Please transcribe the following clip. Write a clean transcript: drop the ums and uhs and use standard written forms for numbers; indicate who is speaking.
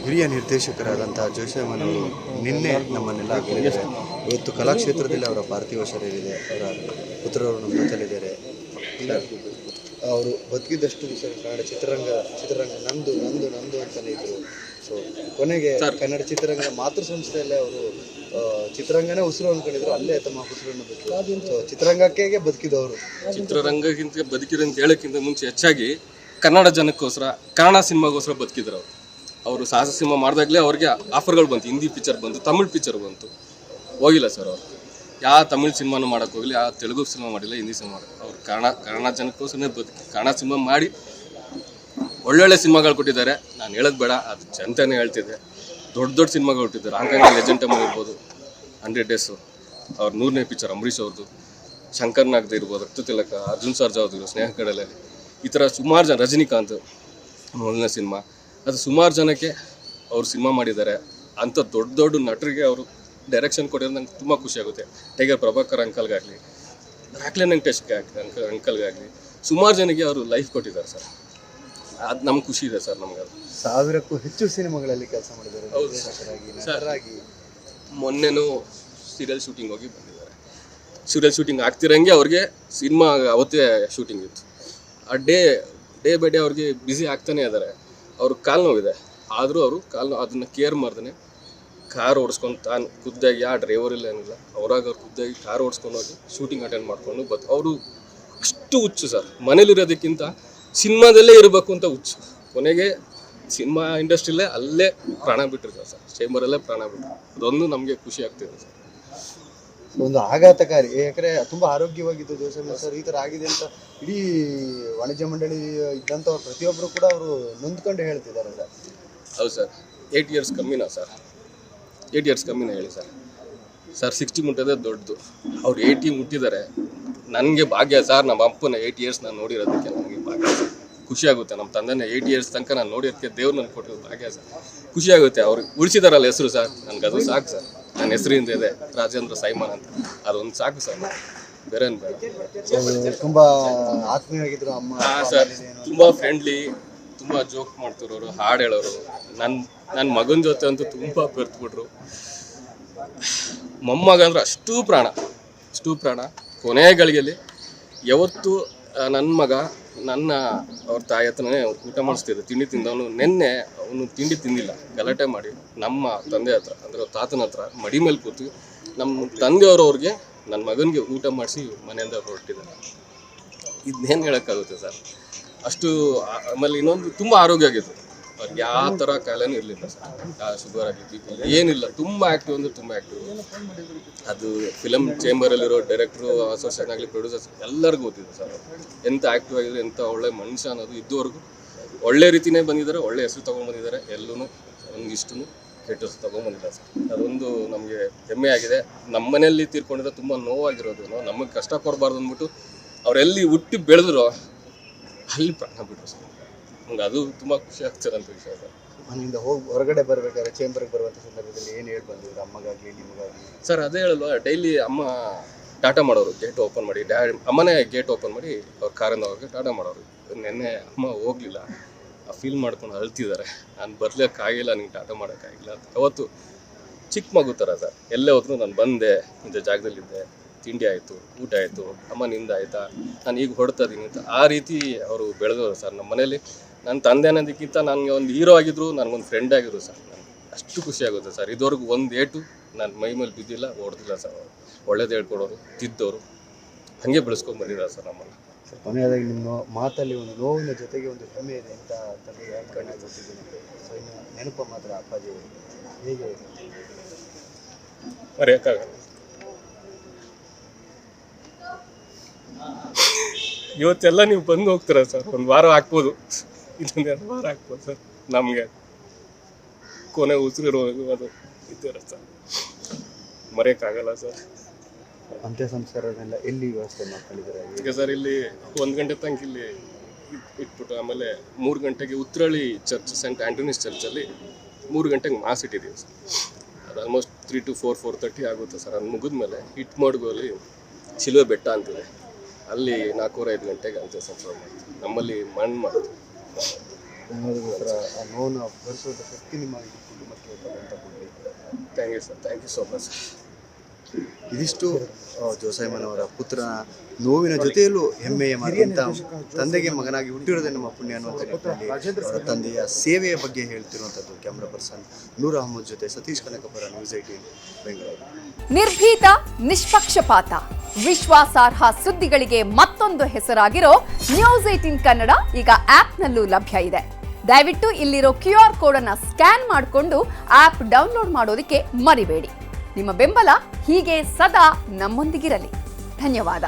Speaker 1: ಹಿರಿಯ ನಿರ್ದೇಶಕರಾದಂತಹ ಜೋಶಿಯಮ್ಮನವರು ನಿನ್ನೆ ನಮ್ಮನ್ನೆಲ್ಲ ಅಗಲಿದ್ದಾರೆ. ಇವತ್ತು ಕಲಾಕ್ಷೇತ್ರದಲ್ಲಿ ಅವರ ಪಾರ್ಥಿವ ಶರೀರಿದೆ. ಅವರ ಪುತ್ರರು ನಮ್ಮ ಜೊತೆಲಿದ್ದಾರೆ. ಅವರು ಬದುಕಿದಷ್ಟು ದಿವಸ ಕನ್ನಡ ಚಿತ್ರರಂಗ ನಂದು ಅಂತಲೇ ಇದ್ದರು. ಸೊ ಕೊನೆಗೆ ಕನ್ನಡ ಚಿತ್ರರಂಗದ ಮಾತೃ ಸಂಸ್ಥೆಯಲ್ಲೇ ಅವರು ಚಿತ್ರರಂಗನೇ ಉಸಿರು ಅಂದ್ಕೊಂಡಿದ್ರು. ಅಲ್ಲೇ ತಮ್ಮ ಉಸಿರನ್ನು ಬಿಟ್ಟರು. ಸೊ ಚಿತ್ರರಂಗಕ್ಕೆ ಬದುಕಿದವರು.
Speaker 2: ಚಿತ್ರರಂಗಕ್ಕಿಂತ ಬದುಕಿದ್ರು ಅಂತ ಹೇಳೋಕ್ಕಿಂತ ಮುಂಚೆ ಹೆಚ್ಚಾಗಿ ಕನ್ನಡ ಜನಕ್ಕೋಸ್ಕರ, ಕನ್ನಡ ಸಿನಿಮಾಗೋಸ್ಕರ ಬದುಕಿದ್ರು. ಅವರು ಸಾಹಸ ಸಿನಿಮಾ ಮಾಡಿದಾಗಲೇ ಅವ್ರಿಗೆ ಆಫರ್ಗಳು ಬಂತು. ಹಿಂದಿ ಪಿಕ್ಚರ್ ಬಂತು, ತಮಿಳ್ ಪಿಕ್ಚರ್ ಬಂತು, ಹೋಗಿಲ್ಲ ಸರ್ ಅವರು. ಯಾವ ತಮಿಳ್ ಸಿನಿಮಾನು ಮಾಡೋಕ್ಕೆ ಹೋಗಲಿ, ಯಾವ ತೆಲುಗು ಸಿನಿಮಾ ಮಾಡಿಲ್ಲ, ಹಿಂದಿ ಸಿನಿಮಾ ಮಾಡಿಲ್ಲ. ಅವ್ರು ಕನ್ನಡ ಜನಕ್ಕೋಸ್ಕರ ಬದುಕಿ ಕನ್ನಡ ಸಿನಿಮಾ ಮಾಡಿ ಒಳ್ಳೊಳ್ಳೆ ಸಿನಿಮಾಗಳು ಕೊಟ್ಟಿದ್ದಾರೆ. ನಾನು ಹೇಳೋದು ಬೇಡ, ಅದು ಜನತೆನೇ ಹೇಳ್ತಿದ್ದೆ. ದೊಡ್ಡ ಸಿನಿಮಾಗಳು ಕೊಟ್ಟಿದ್ದಾರೆ. ಹಾಂಕಾಂಗ್ ಲೆಜೆಂಡ್ ಟೈಮಲ್ಲಿ ಇರ್ಬೋದು, 100 Days, ಅವ್ರ 100ನೇ ಪಿಕ್ಚರ್ ಅಂಬರೀಷ್ ಅವ್ರದ್ದು, ಶಂಕರ್ ನಾಗ್ದು ಇರ್ಬೋದು, ರಕ್ತತಿಲಕ, ಅರ್ಜುನ್ ಸರ್ಜಾ ಅವ್ರದ್ದು ಸ್ನೇಹ ಕಡಲೆ, ಈ ಥರ ಸುಮಾರು ಜನ, ರಜನಿಕಾಂತ್ ಮೊದಲನೇ ಸಿನಿಮಾ, ಅದು ಸುಮಾರು ಜನಕ್ಕೆ ಅವ್ರು ಸಿನಿಮಾ ಮಾಡಿದ್ದಾರೆ. ಅಂಥ ದೊಡ್ಡ ನಟರಿಗೆ ಅವರು ಡೈರೆಕ್ಷನ್ ಕೊಟ್ಟಿರೋದು ನಂಗೆ ತುಂಬ ಖುಷಿಯಾಗುತ್ತೆ. ಟೈಗರ್ ಪ್ರಭಾಕರ್ ಅಂಕಲ್ಗಾಗಲಿ, ರಾಕ್ಲೆ ವೆಂಕಟೇಶ್ ಅಂಕಲ್ಗಾಗಲಿ, ಸುಮಾರು ಜನಕ್ಕೆ ಅವರು ಲೈಫ್ ಕೊಟ್ಟಿದ್ದಾರೆ ಸರ್. ಅದು ನಮ್ಗೆ ಖುಷಿ ಇದೆ ಸರ್. ನಮ್ಗೆ ಅದು
Speaker 1: 1000ಕ್ಕೂ ಹೆಚ್ಚು ಸಿನಿಮಾಗಳಲ್ಲಿ ಕೆಲಸ ಮಾಡಿದ್ದಾರೆ.
Speaker 2: ಹೌದು ಸರ್. ಮೊನ್ನೆನೂ ಸೀರಿಯಲ್ ಶೂಟಿಂಗ್ ಹೋಗಿ ಬಂದಿದ್ದಾರೆ. ಸೀರಿಯಲ್ ಶೂಟಿಂಗ್ ಆಗ್ತಿರಂಗೆ ಅವ್ರಿಗೆ ಸಿನಿಮಾ ಅವತ್ತೇ ಶೂಟಿಂಗ್ ಇತ್ತು. ಆ ಡೇ ಬೈ ಡೇ ಅವ್ರಿಗೆ ಬ್ಯುಸಿ ಆಗ್ತಾನೆ ಇದ್ದಾರೆ. ಅವ್ರಿಗೆ ಕಾಲು ನೋವಿದೆ, ಆದರೂ ಅವರು ಅದನ್ನು ಕೇರ್ ಮಾಡ್ದೇ ಕಾರ್ ಓಡಿಸ್ಕೊಂಡು ತಾನು ಖುದ್ದಾಗಿ, ಯಾವ ಡ್ರೈವರ್ ಇಲ್ಲ ಏನಿಲ್ಲ, ಅವ್ರು ಖುದ್ದಾಗಿ ಕಾರ್ ಓಡಿಸ್ಕೊಂಡು ಹೋಗಿ ಶೂಟಿಂಗ್ ಅಟೆಂಡ್ ಮಾಡ್ಕೊಂಡು ಅವರು ಅಷ್ಟು ಹುಚ್ಚು ಸರ್. ಮನೇಲಿರೋದಕ್ಕಿಂತ ಸಿನಿಮಾದಲ್ಲೇ ಇರಬೇಕು ಅಂತ ಹುಚ್ಚು. ಕೊನೆಗೆ ಸಿನಿಮಾ ಇಂಡಸ್ಟ್ರಿಲೇ ಅಲ್ಲೇ ಪ್ರಾಣ ಬಿಟ್ಟಿರ್ತಾರೆ ಸರ್. ಚೇಂಬರಲ್ಲೇ ಪ್ರಾಣ ಬಿಟ್ಟರು. ಅದೊಂದು ನಮಗೆ ಖುಷಿ ಆಗ್ತಿದೆ ಸರ್.
Speaker 1: ಒಂದು ಆಘಾತಕಾರಿ. ಯಾಕಂದರೆ ತುಂಬ ಆರೋಗ್ಯವಾಗಿದ್ದು ಜೋಶಿಯಮ್ಮ ಸರ್ ಈ ಥರ ಆಗಿದೆ ಅಂತ ಇಡೀ ವಾಣಿಜ್ಯ ಮಂಡಳಿ ಇದ್ದಂಥವ್ರು ಪ್ರತಿಯೊಬ್ಬರು ಕೂಡ ಅವರು ನೊಂದ್ಕೊಂಡು ಹೇಳ್ತಿದ್ದಾರೆ ಸರ್.
Speaker 2: ಹೌದು ಸರ್. 8 years ಕಮ್ಮಿನಾ ಸರ್? 8 years ಕಮ್ಮಿನ ಹೇಳಿ ಸರ್. 60 ಮುಟ್ಟೋದೇ ದೊಡ್ಡದು. ಅವ್ರು 80 ಮುಟ್ಟಿದ್ದಾರೆ. ನನಗೆ ಭಾಗ್ಯ ಸರ್. ನಮ್ಮ ಅಪ್ಪನ 8 years ನಾನು ನೋಡಿರೋದಕ್ಕೆ ನನಗೆ ಭಾಗ್ಯ ಸರ್. ಖುಷಿಯಾಗುತ್ತೆ. ನಮ್ಮ ತಂದೆನೇ 8 years ತನಕ ನಾನು ನೋಡಿರೋದಕ್ಕೆ ದೇವ್ರು ನನಗೆ ಕೊಟ್ಟಿರೋ ಭಾಗ್ಯ ಸರ್. ಖುಷಿಯಾಗುತ್ತೆ. ಅವ್ರಿಗೆ ಉಳಿಸಿದಾರಲ್ಲ ಹೆಸರು ಸರ್, ನನಗೆ ಅದು ಸಾಕು ಸರ್. ನನ್ನ ಹೆಸರಿಂದ ಇದೆ ರಾಜೇಂದ್ರ ಸೈಮನ್ ಅಂತ, ಅದೊಂದು ಸಾಕು ಸರ್. ಬೇರೆ ಬೇಡ.
Speaker 1: ತುಂಬ ಆತ್ಮೀಯವಾಗಿದ್ರು ಅಮ್ಮ.
Speaker 2: ಹಾಂ ಸರ್. ತುಂಬ ಫ್ರೆಂಡ್ಲಿ, ತುಂಬ ಜೋಕ್ ಮಾಡ್ತಿರೋರು, ಹಾಡು ಹೇಳೋರು. ನನ್ನ ಮಗನ ಜೊತೆ ಅಂತೂ ತುಂಬ ಬೆರ್ತ್ಬಿಟ್ರು. ಮೊಮ್ಮಗ ಅಂದ್ರೆ ಅಷ್ಟೂ ಪ್ರಾಣ. ಕೊನೆಯ ಗಳಿಗೆಯಲ್ಲಿ ಯಾವತ್ತು ನನ್ನ ಮಗ ಅವ್ರ ತಾಯಿ ಹತ್ರನೇ ಊಟ ಮಾಡಿಸ್ತಿದ್ದೆ. ತಿಂಡಿ ತಿಂದವನು ನಿನ್ನೆ ಅವನು ತಿಂಡಿ ತಿಂದಿಲ್ಲ. ಗಲಾಟೆ ಮಾಡಿ ನಮ್ಮ ತಂದೆ ಹತ್ರ, ಅಂದರೆ ತಾತನ ಹತ್ರ ಮಡಿ ಮೇಲೆ ಕೂತು ನಮ್ಮ ತಂದೆಯವ್ರಿಗೆ ನನ್ನ ಮಗನಿಗೆ ಊಟ ಮಾಡಿಸಿ ಮನೆಯಿಂದ ಹೊರಟಿದ್ದಾರೆ. ಇದನ್ನೇನು ಹೇಳೋಕ್ಕಾಗುತ್ತೆ ಸರ್. ಅಷ್ಟು. ಆಮೇಲೆ ಇನ್ನೊಂದು ತುಂಬ ಆರೋಗ್ಯ ಆಗಿತ್ತು. ಅವ್ರಿಗೆ ಯಾವ ಥರ ಕಾಯಿಲೆನೂ ಇರಲಿಲ್ಲ ಸರ್. ಶುಗರ್ ಆಗಿದ್ದು ಏನಿಲ್ಲ. ತುಂಬ ಆ್ಯಕ್ಟಿವ್ ಅಂದರೆ ತುಂಬ ಆ್ಯಕ್ಟಿವ್. ಅದು ಫಿಲಮ್ ಚೇಂಬರಲ್ಲಿರೋ ಡೈರೆಕ್ಟ್ರು, ಅಸೋಸಿಯೇಷನ್ ಆಗಲಿ, ಪ್ರೊಡ್ಯೂಸರ್ಸ್ ಎಲ್ಲರಿಗೂ ಗೊತ್ತಿದೆ ಸರ್. ಎಂಥ ಆ್ಯಕ್ಟಿವ್ ಆಗಿದ್ರೆ, ಎಂಥ ಒಳ್ಳೆ ಮನುಷ್ಯ ಅನ್ನೋದು ಇದುವರೆಗೂ ಒಳ್ಳೆ ರೀತಿಯೇ ಬಂದಿದ್ದಾರೆ. ಒಳ್ಳೆ ಹೆಸರು ತೊಗೊಂಡ್ಬಂದಿದ್ದಾರೆ. ಎಲ್ಲೂ ಒಂದಿಷ್ಟು ಕೆಟ್ಟ ಹೆಸರು ತೊಗೊಂಡ್ಬಂದಿಲ್ಲ ಸರ್. ಅದೊಂದು ನಮಗೆ ಹೆಮ್ಮೆ ಆಗಿದೆ. ನಮ್ಮ ಮನೆಯಲ್ಲಿ ತೀರ್ಕೊಂಡಿದ್ರೆ ತುಂಬ ನೋವಾಗಿರೋದು. ನಮಗೆ ಕಷ್ಟ ಕೊಡಬಾರ್ದು ಅಂದ್ಬಿಟ್ಟು ಅವರೆಲ್ಲಿ ಹುಟ್ಟಿ ಬೆಳೆದ್ರು ಅಲ್ಲಿ ಪ್ರಾಣ ಬಿಟ್ಟರು ಸರ್. ನಮ್ಗೆ ಅದು ತುಂಬ ಖುಷಿ ಆಗ್ತದಂಥ ವಿಷಯ ಸರ್.
Speaker 1: ಮನೆಯಿಂದ ಹೊರಗಡೆ ಬರಬೇಕಾದ್ರೆ ಚೇಂಬರ್ಗೆ ಬರುವಂಥ ಸಂದರ್ಭದಲ್ಲಿ ಏನು ಹೇಳಿ ಬಂದಿದ್ರು ಅಮ್ಮಗಾಗಲಿ ನಿಮಗಾಗಲಿ?
Speaker 2: ಸರ್ ಅದೇ ಹೇಳಲ್ವ, ಡೈಲಿ ಅಮ್ಮ ಟಾಟಾ ಮಾಡೋರು. ಗೇಟ್ ಓಪನ್ ಮಾಡಿ, ಅಮ್ಮನೇ ಗೇಟ್ ಓಪನ್ ಮಾಡಿ ಅವ್ರ ಕಾರಿಂದ ಹೋಗಿ ಟಾಟಾ ಮಾಡೋರು. ನೆನ್ನೆ ಅಮ್ಮ ಹೋಗಲಿಲ್ಲ, ಫೀಲ್ ಮಾಡ್ಕೊಂಡು ಅಳ್ತಿದ್ದಾರೆ. ನಾನು ಬರ್ಲಿಕ್ಕಾಗಿಲ್ಲ, ನಿಂಗೆ ಟಾಟಾ ಮಾಡೋಕ್ಕಾಗಿಲ್ಲ ಅಂತ. ಅವತ್ತು ಚಿಕ್ಕ ಮಗು ಥರ ಸರ್. ಎಲ್ಲೇ ಹೋದ್ರು ನಾನು ಬಂದೆ, ಇಂಥ ಜಾಗದಲ್ಲಿದ್ದೆ, ತಿಂಡಿ ಆಯಿತು, ಊಟ ಆಯಿತು, ಅಮ್ಮ ನಿಂದ ಆಯಿತಾ, ನಾನು ಈಗ ಹೊಡ್ತಾ ಇದ್ದೀನಿ ಅಂತ. ಆ ರೀತಿ ಅವರು ಬೆಳೆದವರು ಸರ್. ನಮ್ಮ ಮನೇಲಿ ನನ್ನ ತಂದೆ ಅನ್ನೋದಕ್ಕಿಂತ ನನಗೆ ಒಂದು ಹೀರೋ ಆಗಿದ್ರು, ನನಗೊಂದು ಫ್ರೆಂಡ್ ಆಗಿದ್ರು ಸರ್. ನನಗೆ ಅಷ್ಟು ಖುಷಿ ಆಗುತ್ತೆ ಸರ್. ಇದುವರೆಗೂ ಒಂದು ಏಟು ನನ್ನ ಮೈ ಮೇಲೆ ಬಿದ್ದಿಲ್ಲ, ಹೊಡೆದಿಲ್ಲ ಸರ್. ಅವರು ಒಳ್ಳೇದು ಹೇಳ್ಕೊಡೋರು, ತಿದ್ದವರು, ಹಾಗೆ ಬೆಳೆಸ್ಕೊಂಡು ಬಂದಿದ್ದಾರೆ ಸರ್ ನಮ್ಮನ್ನು.
Speaker 1: ಸರ್ ಕೊನೆಯದಾಗಿ ನಿಮ್ಮ ಮಾತಲ್ಲಿ ಒಂದು ನೋವಿನ ಜೊತೆಗೆ ಒಂದು ಹೆಮ್ಮೆ ಇದೆ ಅಂತ ತಂದೆ ಹೇಳ್ಕೊಂಡು ಗೊತ್ತಿದ್ದೀನಿ. ಸೊ ಇನ್ನು ನೆನಪು ಮಾತ್ರ ಅಪ್ಪಾಜಿ ಹೇಗೆ
Speaker 2: ಮರೆಯೋಕ್ಕಾಗಲ್ಲ. ಇವತ್ತೆಲ್ಲ ನೀವು ಬಂದು ಹೋಗ್ತೀರ ಸರ್. 1 ವಾರ ಆಗ್ಬೋದು, ಇನ್ನೊಂದು 2 ವಾರ ಆಗ್ಬೋದು ಸರ್. ನಮಗೆ ಕೊನೆ ಉಸಿರಿರೋದು ಅದು ಇದ್ದೀರ ಸರ್. ಮರೆಯೋಕ್ಕಾಗಲ್ಲ ಸರ್.
Speaker 1: ಅಂತ್ಯ ಸಂಸ್ಕಾರನೆಲ್ಲ ಎಲ್ಲಿ ವ್ಯವಸ್ಥೆ ಮಾಡ್ಕೊಂಡಿದ್ದಾರೆ
Speaker 2: ಈಗ ಸರ್? ಇಲ್ಲಿ 1 ಗಂಟೆ ತನಕ ಇಲ್ಲಿ ಇಟ್ಬಿಟ್ಟು ಆಮೇಲೆ 3 ಗಂಟೆಗೆ ಉತ್ರಳ್ಳಿ ಚರ್ಚ್, ಸೆಂಟ್ ಆಂಟೋನಿಸ್ ಚರ್ಚಲ್ಲಿ 3 ಗಂಟೆಗೆ ಮಾಸ್ ಇಟ್ಟಿದ್ದೀವಿ ಸರ್. ಅದು ಆಲ್ಮೋಸ್ಟ್ 3 to 4:30 ಆಗುತ್ತೆ ಸರ್. ಅದು ಮುಗಿದ್ಮೇಲೆ ಹಿಟ್ಮಡ್ಗೋಲಿ ಶಿಲುವೆ ಬೆಟ್ಟ ಅಂತಿದೆ, ಅಲ್ಲಿ 4-5 ಗಂಟೆಗೆ ಅಂತ್ಯ ಸಂಸ್ಕಾರ ಮಾಡ್ತೀವಿ. ನಮ್ಮಲ್ಲಿ ಮಣ್ಣು ಮಾಡ್ತೀವಿ.
Speaker 1: ಆ ನೋವನ್ನು ಭರಿಸುವಂಥ ಶಕ್ತಿ ನಿಮ್ಮ ಕುಟುಂಬಕ್ಕೆ ಭಗವಂತ ಕೊಡಲಿ.
Speaker 2: Thank you sir, thank you so much.
Speaker 1: ಇದಿಷ್ಟು ಜೋಸೈಮನವರ ಪುತ್ರನ ನೋವಿನ ಜೊತೆಯಲ್ಲೂ ಹೆಮ್ಮೆಯ ಮಾತಂತ ತಂದೆಗೆ ಮಗನಾಗಿ ಹುಟ್ಟಿರೋದೇ ನಮ್ಮ ಪುಣ್ಯ ಅನ್ನುವಂಥ ನಿಟ್ಟಿನಲ್ಲಿ ಅವರ ತಂದೆಯ ಸೇವೆಯ ಬಗ್ಗೆ ಹೇಳ್ತಿರುವಂಥದ್ದು. ಕ್ಯಾಮ್ರಾ ಪರ್ಸನ್ ನೂರ್ ಅಹಮದ್ ಜೊತೆ ಸತೀಶ್ ಕನಕಪುರ, ನ್ಯೂಸ್ 18 ಬೆಂಗಳೂರು.
Speaker 3: ನಿರ್ಭೀತ, ನಿಷ್ಪಕ್ಷಪಾತ, ವಿಶ್ವಾಸಾರ್ಹ ಸುದ್ದಿಗಳಿಗೆ ಮತ್ತೊಂದು ಹೆಸರಾಗಿರೋ ನ್ಯೂಸ್ 18 ಕನ್ನಡ ಈಗ ಆಪ್ನಲ್ಲೂ ಲಭ್ಯ ಇದೆ. ದಯವಿಟ್ಟು ಇಲ್ಲಿರೋ QR ಕೋಡ್ ಅನ್ನು ಸ್ಕ್ಯಾನ್ ಮಾಡಿಕೊಂಡು ಆಪ್ ಡೌನ್ಲೋಡ್ ಮಾಡೋದಕ್ಕೆ ಮರಿಬೇಡಿ. ನಿಮ್ಮ ಬೆಂಬಲ ಹೀಗೆ ಸದಾ ನಮ್ಮೊಂದಿಗಿರಲಿ. ಧನ್ಯವಾದ.